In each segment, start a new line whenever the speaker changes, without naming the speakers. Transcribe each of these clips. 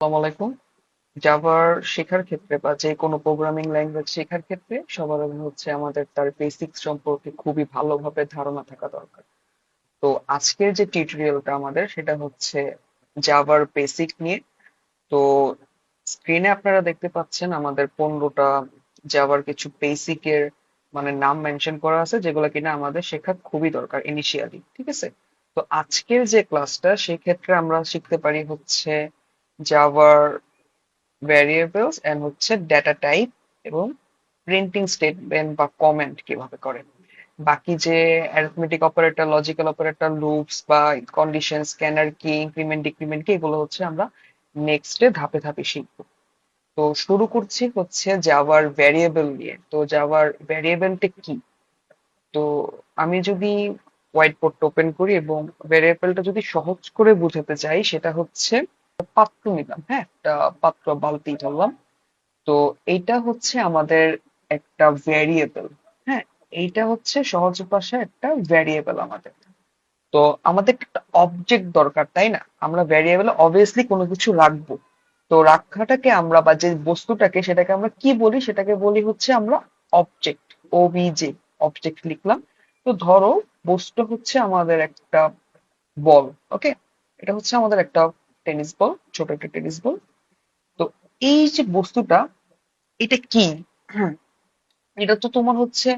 আসসালামু আলাইকুম। জাভার শেখার ক্ষেত্রে বা যে কোনো প্রোগ্রামিং ল্যাঙ্গুয়েজ শেখার ক্ষেত্রে সবার আগে হচ্ছে আমাদের তার বেসিক্স সম্পর্কে খুবই ভালোভাবে ধারণা থাকা দরকার। তো আজকের যে টিউটোরিয়ালটা আমাদের সেটা হচ্ছে জাভার বেসিক নিয়ে। তো স্ক্রিনে আপনারা দেখতে পাচ্ছেন আমাদের 15টা জাভার কিছু বেসিকের মানে নাম মেনশন করা আছে, যেগুলো কিনা আমাদের শেখা খুবই দরকার ইনিশিয়ালি। ঠিক আছে? তো আজকের যে ক্লাসটা সেই ক্ষেত্রে আমরা শিখতে পারি হচ্ছে জাভার ভ্যারিয়েবলস এন্ড হচ্ছে ডেটা টাইপ এবং প্রিন্টিং স্টেটমেন্ট বা কমেন্ট কিভাবে করে। বাকি যে arithmetic operator, logical operator, loops বা কন্ডিশন, স্ক্যানার কি, ইনক্রিমেন্ট ডিক্রিমেন্ট কি, এগুলো হচ্ছে আমরা নেক্সটে ধাপে ধাপে শিখবো। তো শুরু করছি হচ্ছে জাভার ভ্যারিয়েবল দিয়ে। তো জাভার ভ্যারিয়েবলটা কি? তো আমি যদি হোয়াইট বোর্ডটা ওপেন করি এবং ভ্যারিয়েবলটা যদি সহজ করে বোঝাতে চাই, সেটা হচ্ছে পাত্র নিলাম। হ্যাঁ, একটা পাত্র বালতি ধরলাম। তো এইটা হচ্ছে আমাদের একটা ভ্যারিয়েবল। হ্যাঁ, এইটা হচ্ছে সহজ ভাষায় একটা ভ্যারিয়েবল আমাদের। তো আমাদের একটা অবজেক্ট দরকার, তাই না? আমরা ভ্যারিয়েবলে অবভিয়াসলি কোনো কিছু রাখবো। তো রাখাটাকে আমরা বা যে বস্তুটাকে সেটাকে আমরা কি বলি? সেটাকে বলি হচ্ছে আমরা অবজেক্ট। ওবিজে, অবজেক্ট লিখলাম। তো ধরো বস্তু হচ্ছে আমাদের একটা বল। ওকে, এটা হচ্ছে আমাদের একটা টেনিস বল, ছোট একটা টেনিস বল। তো এই যে বস্তুটা, এটা কি? হুম, এটা তো তোমার হচ্ছে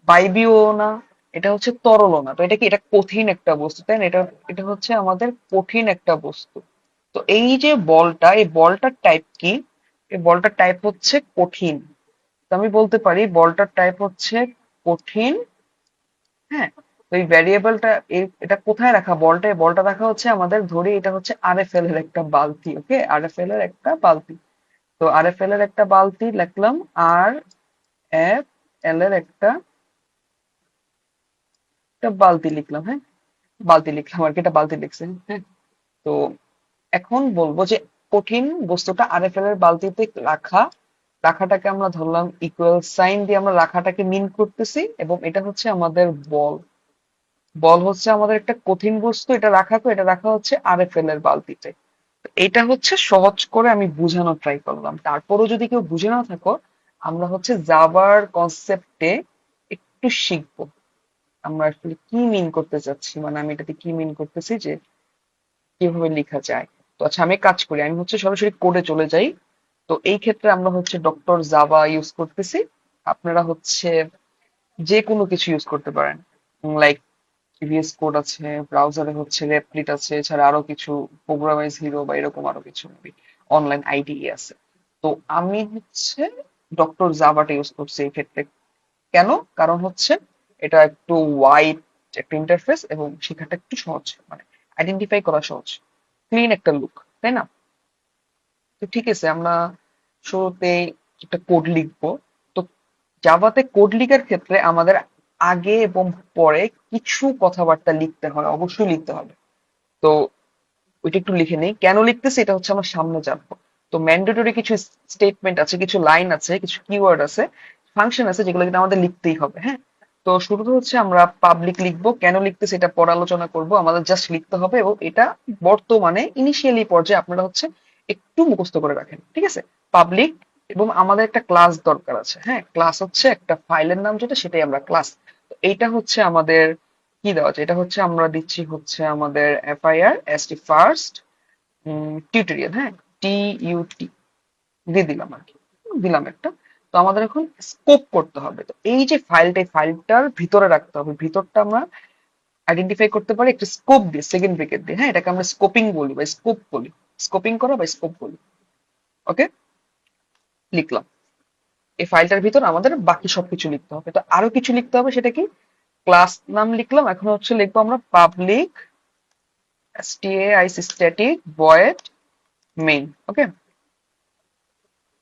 বায়বীয় না, এটা হচ্ছে তরলও না। তো এটা কি? এটা কঠিন একটা বস্তু, তাই না? এটা এটা হচ্ছে আমাদের কঠিন একটা বস্তু। তো এই যে বলটা, এই বলটার টাইপ কি? এই বলটার টাইপ হচ্ছে কঠিন। তো আমি বলতে পারি বলটার টাইপ হচ্ছে কঠিন। হ্যাঁ, তো এই ভ্যারিয়েবলটা, এটা কোথায় রাখা? বলটা, এই বলটা রাখা হচ্ছে আমাদের, ধরি এটা হচ্ছে আরএফএল এর একটা বালতি। ওকে, আরএফএল এর একটা বালতি। তো আরএফএল এর একটা বালতি লিখলাম, আর এফ এল এর একটা একটা বালতি লিখলাম। হ্যাঁ, বালতি লিখলাম আর কি, এটা বালতি লিখছে। হ্যাঁ, তো এখন বলবো যে কঠিন বস্তুটা আরএফএল এর বালতিতে রাখা। রাখাটাকে আমরা ধরলাম ইকুয়াল সাইন দিয়ে আমরা রাখাটাকে মিন করতেছি, এবং এটা হচ্ছে আমাদের বল। বল হচ্ছে আমাদের একটা কঠিন বস্তু, এটা রাখা, তো এটা রাখা হচ্ছে আরএফএল এর বালতিতে। তো এটা হচ্ছে সহজ করে আমি বুঝানোর ট্রাই করলাম। তারপরও যদি কেউ বুঝে না থাকো, আমরা হচ্ছে জাভার কনসেপ্টে একটু শিখবো। আমরা আসলে কি মিন করতে চাচ্ছি, মানে আমি এটাতে কি মিন করতেছি, যে কিভাবে লেখা যায়। তো আচ্ছা, আমি এক কাজ করি, আমি হচ্ছে সরাসরি কোডে চলে যাই। তো এই ক্ষেত্রে আমরা হচ্ছে ডক্টর জাভা ইউজ করতেছি। আপনারা হচ্ছে যে কোনো কিছু ইউজ করতে পারেন, লাইক ভিএস কোড আছে, ব্রাউজারে হচ্ছে রেপলিট আছে, এছাড়া আরো কিছু প্রোগ্রামাইজ হিরো বা এরকম আরো কিছু অনলাইন আইডিই আছে। তো আমি হচ্ছে ডক্টর জাভাটা ইউজ করছি এই ক্ষেত্রে। কেন? কারণ হচ্ছে এটা একটু ওয়াইড একটা ইন্টারফেস এবং শেখাটা একটু সহজ, মানে আইডেন্টিফাই করা সহজ, ক্লিন একটা লুক, তাই না? তো ঠিক আছে, আমরা শুরুতে একটা কোড লিখবো। তো জাভাতে কোড লেখার ক্ষেত্রে আমাদের আগে এবং পরে কিছু কথাবার্তা লিখতে হয়, অবশ্যই লিখতে হবে। তো ওইটা একটু লিখে নেই, কেন লিখতেছি এটা হচ্ছে আমরা সামনে জানবো। তো ম্যান্ডেটরি কিছু স্টেটমেন্ট আছে, কিছু লাইন আছে, কিছু কিওয়ার্ড আছে, ফাংশন আছে, যেগুলো কিন্তু আমাদের লিখতেই হবে। হ্যাঁ, তো শুরুতে হচ্ছে আমরা পাবলিক লিখবো। কেন লিখতেছি এটা পরে আলোচনা করব, আমাদের জাস্ট লিখতে হবে। এবং এটা বর্তমানে ইনিশিয়ালি পর্যায়ে আপনারা হচ্ছে একটু মুখস্থ করে রাখেন। ঠিক আছে? পাবলিক, এবং আমাদের একটা ক্লাস দরকার আছে। হ্যাঁ, ক্লাস হচ্ছে একটা ফাইলের নাম, যেটা সেটাই আমরা ক্লাস। তো এইটা হচ্ছে আমাদের কি দেওয়া আছে, এটা হচ্ছে আমরা দিচ্ছি হচ্ছে আমাদের এফআইআর এসটি ফার্স্ট টিউটোরিয়াল। হ্যাঁ, টিইউটি দিয়ে দিলাম আর কি, দিলাম একটা। তো আমাদের এখন স্কোপ করতে হবে। তো এই যে ফাইলটা, এই ফাইলটার ভিতরে রাখতে হবে। ভিতরটা আমরা আইডেন্টিফাই করতে পারি একটা স্কোপ দিয়ে, সেকেন্ড ব্রেকেট দিয়ে। হ্যাঁ, এটাকে আমরা স্কোপিং বলি বা স্কোপ বলি, স্কোপিং করা বা স্কোপ বলি। ওকে, লিখলাম। এই ফাইলটার ভিতর আমাদের বাকি সবকিছু লিখতে হবে। তো আরো কিছু লিখতে হবে, সেটা কি? ক্লাস নাম লিখলাম, এখন হচ্ছে লিখবো আমরা public static static void main. Okay,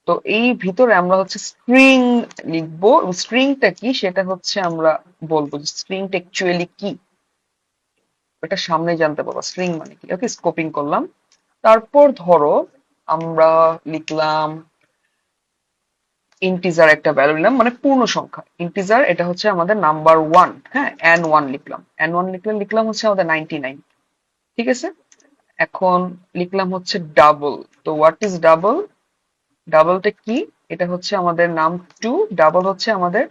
তো এই ভিতরে আমরা হচ্ছে স্ট্রিং লিখবো। স্ট্রিংটা কি সেটা হচ্ছে আমরা বলবো, যে স্ট্রিংটা অ্যাকচুয়ালি কি, এটা সামনে জানতে পারবো স্ট্রিং মানে কি। ওকে, স্কোপিং করলাম। তারপর ধরো আমরা লিখলাম ইন্টিজার, একটা ভ্যালু নিলাম, মানে পূর্ণ সংখ্যা ইন্টিজার, এটা হচ্ছে আমাদের নাম্বার ওয়ান। হ্যাঁ, এন ওয়ান লিখলাম, এন ওয়ান লিখলাম হচ্ছে আমাদের 99। ঠিক আছে, এখন লিখলাম হচ্ছে ডাবল। তো হোয়াট ইজ ডাবল? ডাবলটা কি? এটা হচ্ছে আমাদের নাম টু, ডাবল হচ্ছে আমাদের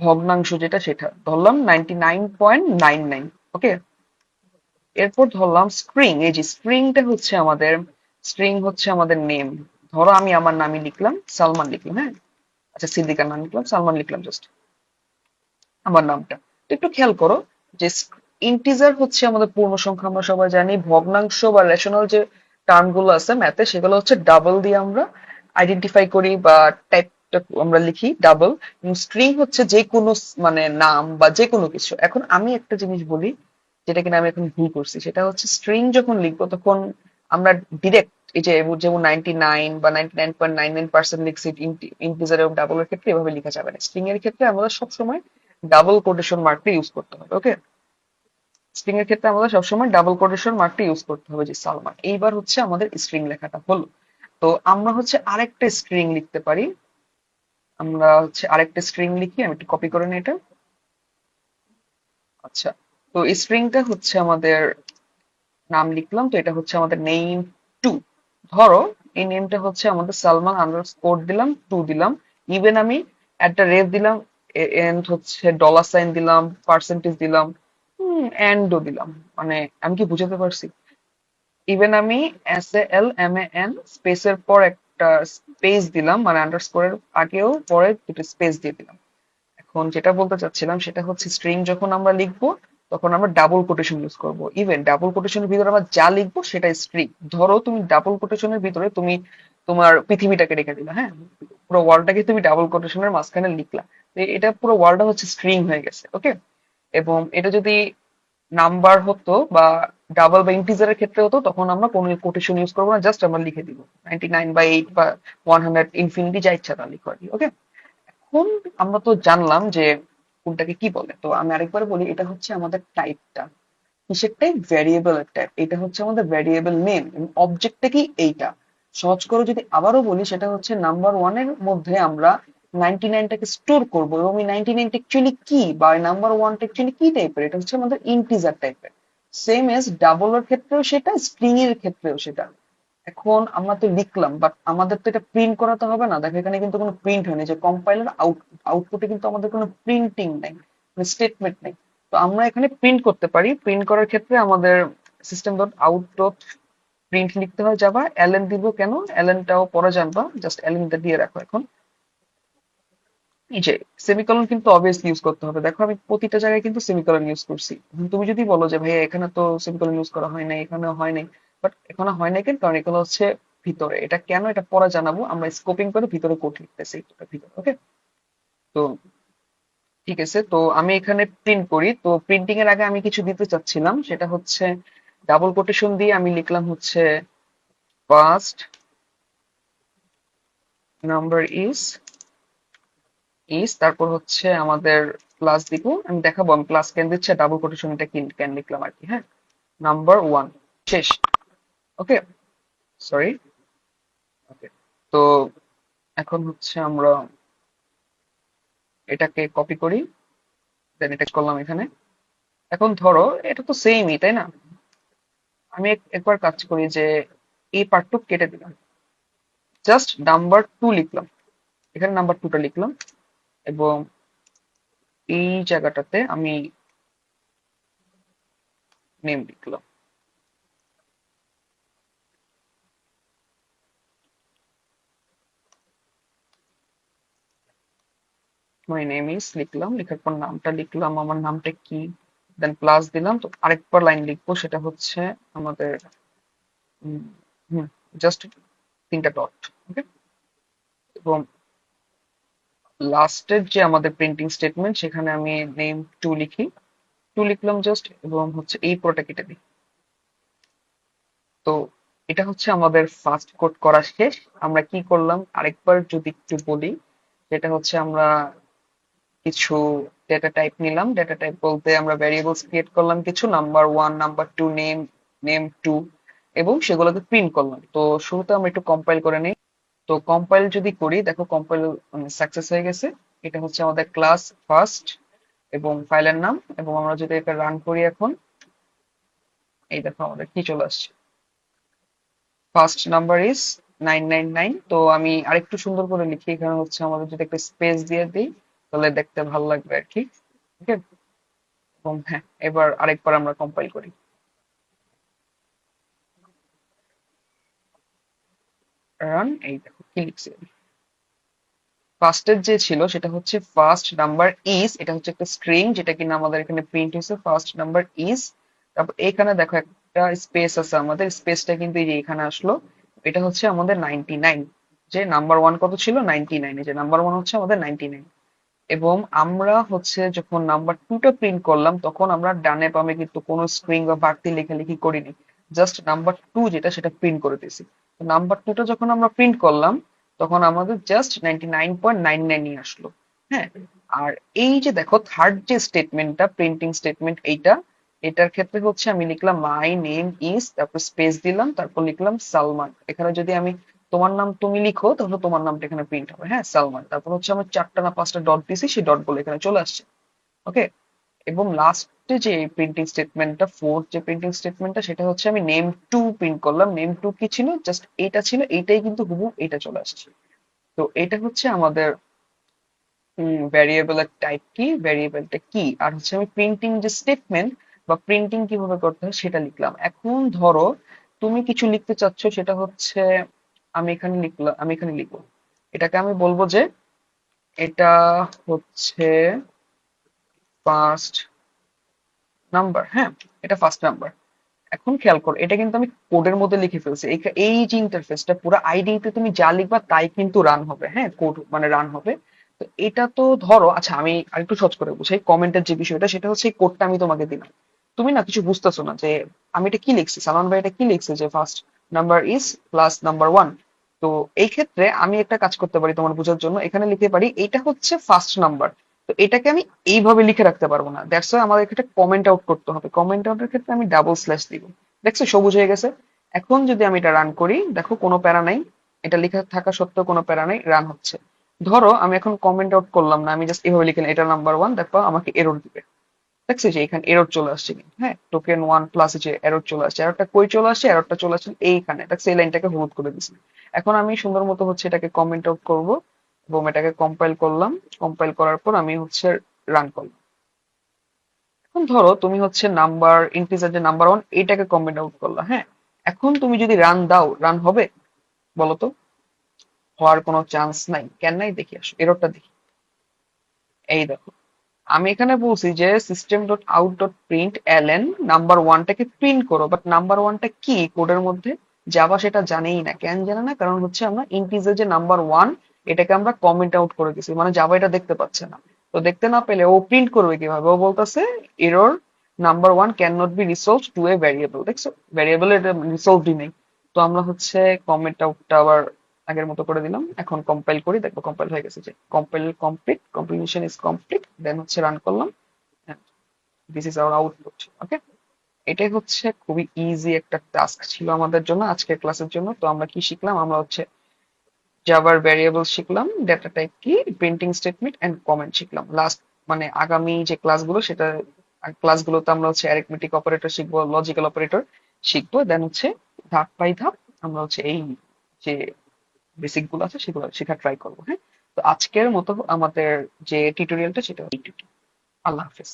ভগ্নাংশ যেটা সেটা ধরলাম 99.99। ওকে, এরপর ধরলাম স্ট্রিং। এই যে স্ট্রিংটা হচ্ছে আমাদের, স্ট্রিং হচ্ছে আমাদের নেম। ধরো আমি আমার নামই লিখলাম, সালমান লিখলাম, হ্যাঁ, আচ্ছা সিদ্দিকার নাম লিখলাম, সালমান লিখলাম জাস্ট আমার নামটা। তো একটু খেয়াল করো যে ইন্টিজার হচ্ছে আমাদের পূর্ণ সংখ্যা, আমরা সবাই জানি। ভগ্নাংশ বা রেশনাল যে টার্ম গুলো আছে ম্যাথে, সেগুলো হচ্ছে ডাবল দিয়ে আমরা আইডেন্টিফাই করি বা টাইপটা আমরা লিখি ডাবল। এবং স্ট্রিং হচ্ছে যে কোনো মানে নাম বা যে কোনো কিছু। এখন আমি একটা জিনিস বলি যেটা কিনা আমি এখন ভুল করছি, সেটা হচ্ছে স্ট্রিং যখন লিখবো তখন আমরা ডিরেক্ট এই যে যেমন 99 বা 99.99% লিখছি ইন্টিজার এবং ডাবলের ক্ষেত্রে এভাবে লেখা যাবে না। স্ট্রিং এর ক্ষেত্রে আমাদের সবসময় ডাবল কোটেশন মার্কটা ইউজ করতে হবে। ওকে, স্ট্রিং এর ক্ষেত্রে আমাদের সবসময় ডাবল কোটেশন মার্কটা ইউজ করতে হবে। যে সালমান, এইবার হচ্ছে আমাদের স্ট্রিং লেখাটা হলো। তো আমরা হচ্ছে আরেকটা স্ট্রিং লিখতে পারি। আমরা হচ্ছে আরেকটা স্ট্রিং লিখি, আমি একটু কপি করে নিই এটা। আচ্ছা, তো স্ট্রিংটা হচ্ছে আমাদের নাম লিখলাম, তো এটা হচ্ছে আমাদের নেম টু। ধরো এই নেমটা হচ্ছে আমাদের সালমান আন্ডারস্কোর দিলাম, টু দিলাম, ইভেন আমি একটা রেফ দিলাম, এন্ড হচ্ছে ডলার সাইন দিলাম, পার্সেন্টেজ দিলাম, এন্ডও দিলাম। মানে আমি কি বুঝাতে পারছি? ইভেন আমি SALMAN স্পেসের পর একটা স্পেস দিলাম, মানে আন্ডারস্কোরের আগেও পরে দুটো স্পেস দিয়ে দিলাম। এখন যেটা বলতে চাচ্ছিলাম সেটা হচ্ছে স্ট্রিং যখন আমরা লিখবো তখন আমরা ডাবল কোটেশন ইউজ করব। ইভেন ডাবল কোটেশনের ভিতরে আমরা যা লিখবো সেটা স্ট্রিং। ধরো তুমি ডাবল কোটেশনের ভিতরে তুমি তোমার পৃথিবীটাকে রেখে দিলা, হ্যাঁ, পুরো ওয়ার্ল্ডটাকে তুমি ডাবল কোটেশনের মাঝখানে লিখলা, তো এটা পুরো ওয়ার্ল্ডটা হচ্ছে স্ট্রিং হয়ে গেছে। ওকে, এবং এটা যদি নাম্বার হতো বা ডাবল বা ইন্টিজারের ক্ষেত্রে হতো তখন আমরা কোনো কোটেশন ইউজ করবো না, জাস্ট আমরা লিখে দিব 99/8 বা 100 ইনফিনিটি, যা ইচ্ছা তা লিখো আর কি। ওকে, এখন আমরা তো জানলাম যে কোনটাকে কি বলে। তো আমি আরেকবার বলি, এটা হচ্ছে আমাদের টাইপটা। কিসের টাইপ? ভ্যারিয়েবল এর টাইপ। এটা হচ্ছে আমাদের ভ্যারিয়েবল নেম। অবজেক্টটা কি? এইটা। সহজ করে যদি আবারও বলি, সেটা হচ্ছে নাম্বার ওয়ান এর মধ্যে আমরা 99টাকে স্টোর করবো, এবং এই 99টা অ্যাকচুয়ালি কি বা নাম্বার ওয়ানটা অ্যাকচুয়ালি কি টাইপের, এটা হচ্ছে আমাদের ইন্টিজার টাইপের। সেম এজ ডাবল এর ক্ষেত্রেও সেটা, স্ট্রিং এর ক্ষেত্রেও সেটা। এখন আমরা তো লিখলাম, বাট আমাদের তো এটা প্রিন্ট করাতে হবে না। দেখো এখানে কিন্তু কোনো প্রিন্ট হয়নি, যে কম্পাইলার আউটপুটে কিন্তু আমাদের কোনো প্রিন্টিং নাই, স্টেটমেন্ট নেই। তো আমরা এখানে প্রিন্ট করতে পারি। প্রিন্ট করার ক্ষেত্রে আমাদের system dot out dot print লিখতে হয় যাবা। এলএন দিব কেন, এলএনটাও পরে জানবা, জাস্ট এলএনটা দিয়ে রাখো এখন। এই যে সেমিকলন কিন্তু অবভিয়াসলি ইউজ করতে হবে। দেখো আমি প্রতিটা জায়গায় কিন্তু সেমিকলন ইউজ করছি। এখন তুমি যদি বলো যে ভাইয়া এখানে তো সেমিকলন ইউজ করা হয় নাই, এখানে হয় নাই, বাট এখানে হয় নাই কেন? কারণ এগুলো হচ্ছে ভিতরে। এটা কেন, এটা পরে জানাবো। আমরা স্কোপিং করে ভিতরে কোড লিখতেছি ভিতরে। ওকে, তো ঠিক আছে। তো আমি এখানে প্রিন্ট করি। তো প্রিন্টিং এর আগে আমি কিছু দিতে চাচ্ছিলাম, সেটা হচ্ছে ডাবল কোটেশন দিয়ে আমি লিখলাম হচ্ছে ফার্স্ট নাম্বার ইজ তারপর হচ্ছে আমাদের প্লাস দিব। আমি দেখাবো আমি প্লাস কেন দিচ্ছে, ডাবল কোটেশন এটা কেন লিখলাম আর কি। হ্যাঁ, নাম্বার ওয়ান, শেষ। ওকে, সরি। ওকে, তো এখন হচ্ছে আমরা এটাকে কপি করি, দেন এটা করলাম এখানে। এখন ধরো এটা তো সেমই, তাই না? আমি একবার কাজ করি যে এই পার্টটুকু কেটে দিলাম, জাস্ট নাম্বার টু লিখলাম, এখানে নাম্বার টুটা লিখলাম, এবং এই জায়গাটাতে আমি নেম লিখলাম। মাই নেম ইজ লিখলাম, লেখার পর নামটা লিখলাম, আমার নামটা কি, দেন প্লাস দিলাম। তো আরেকবার লাইন লিখবো, সেটা হচ্ছে আমাদের জাস্ট তিনটা ডট। ওকে, এবং লাস্টের যে আমাদের প্রিন্টিং স্টেটমেন্ট, সেখানে আমি নেম টু লিখি, টু লিখলাম জাস্ট, এবং হচ্ছে এই পুরোটা কেটে দিই। তো এটা হচ্ছে আমাদের ফার্স্ট কোড করা শেষ। আমরা কি করলাম আরেকবার যদি একটু বলি, সেটা হচ্ছে আমরা কিছু ডেটা টাইপ নিলাম। ডেটা টাইপ বলতে আমরা ভ্যারিয়েবলস ক্রিয়েট করলাম কিছু, number one, number two, name two, এবং সেগুলোকে প্রিন্ট করলাম। তো শুরুতে আমরা একটু কম্পাইল করে নিই। তো কম্পাইল যদি করি, দেখো কম্পাইল সাকসেস হয়ে গেছে। এটা হচ্ছে আমাদের ক্লাস ফার্স্ট এবং ফাইলের নাম। এবং আমরা যদি এটা রান করি এখন, এই দেখো আমাদের কি চলে আসছে, ফার্স্ট নাম্বার ইজ 999। তো আমি আরেকটু সুন্দর করে লিখি, এখানে হচ্ছে আমাদের যদি একটা স্পেস দিয়ে দিই তাহলে দেখতে ভালো লাগবে আর কি। ওকে, এবং হ্যাঁ, এবার আরেকবার আমরা কম্পাইল করি। রান, এই দেখো কি লিখছি। ফার্স্টের যে ছিল সেটা হচ্ছে ফার্স্ট নাম্বার ইজ, এটা হচ্ছে একটা স্ট্রিং যেটা কিনা আমাদের এখানে প্রিন্ট হয়েছে, ফার্স্ট নাম্বার ইজ। তারপর এখানে দেখো একটা স্পেস আছে, আমাদের স্পেসটা কিন্তু এই যে এখানে আসলো। এটা হচ্ছে আমাদের 99। যে নাম্বার ওয়ান কত ছিল? 99। এই যে নাম্বার ওয়ান হচ্ছে আমাদের 99। এবং আমরা হচ্ছে যখন নাম্বার টুটা প্রিন্ট করলাম তখন আমরা ডানে বামে কিন্তু কোনো স্ট্রিং বা বাড়তি লেখালেখি করিনি, জাস্ট নাম্বার টু যেটা সেটা প্রিন্ট করে দিয়েছি। নাম্বার টুটা যখন আমরা প্রিন্ট করলাম তখন আমাদের জাস্ট 99.99 নিয়ে আসলো। হ্যাঁ, আর এই যে দেখো থার্ড যে স্টেটমেন্টটা, প্রিন্টিং স্টেটমেন্ট, এইটা এটার ক্ষেত্রে হচ্ছে আমি লিখলাম মাই নেম ইজ, তারপর স্পেস দিলাম, তারপর লিখলাম সালমান। এখানে যদি আমি তোমার নাম তুমি লিখো তাহলে তোমার নামটা এখানে প্রিন্ট হবে, হ্যাঁ, সালমান। তারপর হচ্ছে আমার চারটা না পাঁচটা ডট দিছি, সেই ডট গুলো এখানে চলে আসছে। ওকে, এবং লাস্টে যে প্রিন্টিং স্টেটমেন্টটা, ফোর্থ যে প্রিন্টিং স্টেটমেন্টটা, সেটা হচ্ছে আমি নেম টু প্রিন্ট করলাম। নেম টু কি ছিল? জাস্ট এটা ছিল, এইটাই কিন্তু হুবহু এটা চলে আসছে। তো এটা হচ্ছে আমাদের ভ্যারিয়েবলের টাইপ কি, ভ্যারিয়েবলটা কি, আর হচ্ছে আমি প্রিন্টিং যে স্টেটমেন্ট বা প্রিন্টিং কিভাবে করতে হয় সেটা লিখলাম। এখন ধরো তুমি কিছু লিখতে চাচ্ছ, সেটা হচ্ছে আমি এখানে লিখবো, এটাকে আমি বলবো যে এটা হচ্ছে ফার্স্ট নাম্বার। হ্যাঁ, এটা ফার্স্ট নাম্বার। এখন খেয়াল করো, এটা কিন্তু আমি কোডের মধ্যে লিখে ফেলছি। এই যে ইন্টারফেসটা পুরো আইডিতে তুমি যা লিখবা তাই কিন্তু রান হবে, হ্যাঁ, কোড মানে রান হবে। তো এটা তো ধরো, আচ্ছা আমি আরেকটু সহজ করে বুঝাই, কমেন্টের যে বিষয়টা সেটা হচ্ছে এই কোডটা আমি তোমাকে দিলাম, তুমি না কিছু বুঝতেছো না যে আমি এটা কি লিখছি, সালমান ভাই এটা কি লিখছে যে first number is plus number one. তো এই ক্ষেত্রে আমি একটা কাজ করতে পারি তোমার বোঝার জন্য, এখানে লিখতে পারি এটা হচ্ছে ফার্স্ট নাম্বার। তো এটাকে আমি এইভাবে লিখে রাখতে পারবো না, দ্যাটস ওয়াই আমাদের একটা কমেন্ট আউট করতে হবে। কমেন্ট আউটের ক্ষেত্রে আমি ডাবল স্ল্যাশ দিব। দেখছো সবুজ হয়ে গেছে। এখন যদি আমি এটা রান করি, দেখো কোনো প্যারা নাই, এটা লেখা থাকা সত্ত্বেও কোনো প্যারা নাই, রান হচ্ছে। ধরো আমি এখন কমেন্ট আউট করলাম না, আমি জাস্ট এভাবে লিখলাম এটা নাম্বার ওয়ান, দেখো আমাকে এরর দিবে। দেখছো যে এখানে এরর চলে আসছে কিন্তু, হ্যাঁ, টোকেন ওয়ান প্লাস যে এরর চলে আসছে। এররটা কই চলে আসছে? এররটা চলে আসছে এইখানে, দেখছো এই লাইনটাকে হলুদ করে দিছি। এখন আমি সুন্দর মতো হচ্ছে এটাকে কমেন্ট আউট করবো এবং এটাকে কম্পাইল করলাম। কম্পাইল করার পর আমি হচ্ছে রান করলাম। এখন ধরো তুমি হচ্ছে নাম্বার ইন্টিজার যে নাম্বার ওয়ান এটাকে কমেন্ট আউট করলা, হ্যাঁ। এখন তুমি যদি রান দাও, রান হবে? বলো তো। হওয়ার কোনো চান্স নাই। কেন নাই? দেখি, আসো এররটা দেখি। এই দেখো, আমি এখানে বলছি যে system dot out dot print LN number ওয়ানটাকে প্রিন্ট করো, বাট নাম্বার ওয়ানটা কি কোডের মধ্যে? জাভা সেটা জানেই না। কেন জানে না? কারণ হচ্ছে আমরা ইন্টিজার যে নাম্বার ওয়ান এটাকে আমরা কমেন্ট আউট করে দিছি, মানে জাভা এটা দেখতে পাচ্ছে না। তো দেখতে না পেলে ও প্রিন্ট করবে কিভাবে? ও বলতেছে error number one cannot be resolved to a variable. দেখছো ভ্যারিয়েবল এটা রিসলভডই নেই। তো আমরা হচ্ছে কমেন্ট আউটটা আবার আগের মতো করে দিলাম। এখন কম্পাইল করি, দেখবো কম্পাইল হয়ে গেছে। যে compile complete, compilation is complete, then হচ্ছে রান করলাম। This is our output. Okay, এটাই হচ্ছে খুবই ইজি একটা টাস্ক ছিল আমাদের জন্য আজকের ক্লাসের জন্য। তো আমরা কি শিখলাম? আমরা হচ্ছে জাভার ভ্যারিয়েবল শিখলাম, ডেটা টাইপ কি, প্রিন্টিং স্টেটমেন্ট এন্ড কমেন্ট শিখলাম। লাস্ট মানে আগামী যে ক্লাসগুলো সেটা ক্লাসগুলোতে আমরা হচ্ছে অ্যারিথমেটিক অপারেটর শিখবো, লজিক্যাল অপারেটর শিখবো। দেন হচ্ছে ধাপ বাই ধাপ আমরা হচ্ছে এই যে বেসিক গুলো আছে সেগুলো শেখা ট্রাই করবো, হ্যাঁ। তো আজকের মতো আমাদের যে টিউটোরিয়ালটা সেটা এইটুকু। আল্লাহ হাফেজ।